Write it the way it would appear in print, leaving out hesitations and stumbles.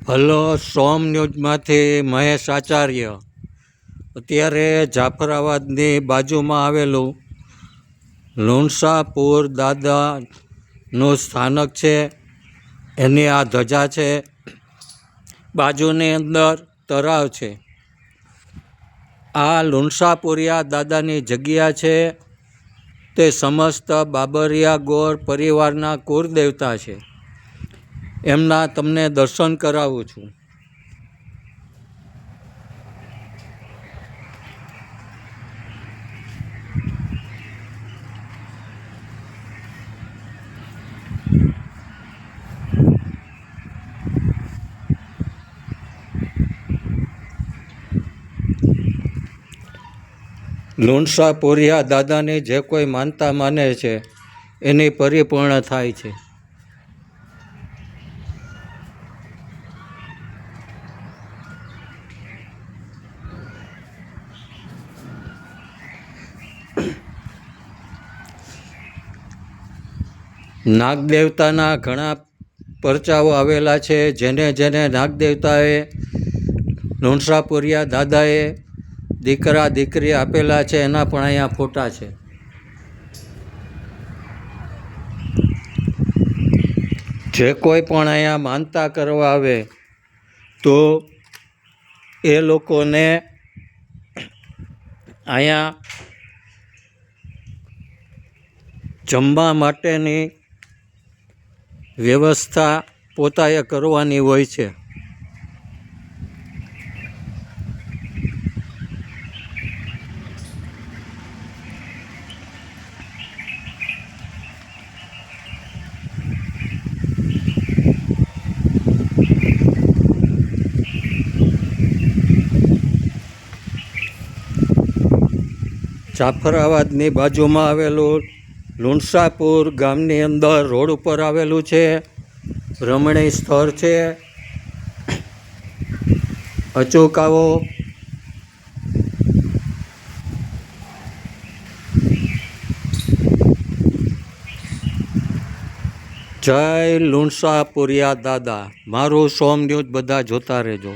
Hello, સોમ ન્યૂઝમાંથી મહેશ આચાર્ય. અત્યારે જાફરાબાદની બાજુમાં આવેલું લુણસાપુર દાદાનું સ્થાનક છે, એની આ ધજા છે. બાજુની અંદર તળાવ છે. આ લુણસાપુરિયા દાદાની જગ્યા છે. તે સમસ્ત બાબરિયા ગોળ પરિવારના કુળદેવતા છે. એમના તમને દર્શન કરાવું છું. લુણસાપુરિયા દાદાની જે કોઈ માનતા માને છે એની પરિપૂર્ણ થાય છે. નાગદેવતાના ઘણા પરચાઓ આવેલા છે. જેને જેને નાગદેવતાએ લુણસાપુરિયા દાદાએ દીકરા દીકરી આપેલા છે એના પણ અહીંયા ફોટા છે. જે કોઈ પણ અહીંયા માનતા કરવા આવે તો એ લોકોને અહીંયા જમવા માટેની વ્યવસ્થા પોતાએ કરવાની હોય છે. જાફરાબાદની બાજુમાં આવેલું લુણસાપુર ગામની અંદર રોડ ઉપર આવેલું છે. રમણીય સ્થળ છે. અચૂક આવો. જય લુણસાપુરિયા દાદા. મારું સોમ ન્યૂઝ બધા જોતા રહેજો.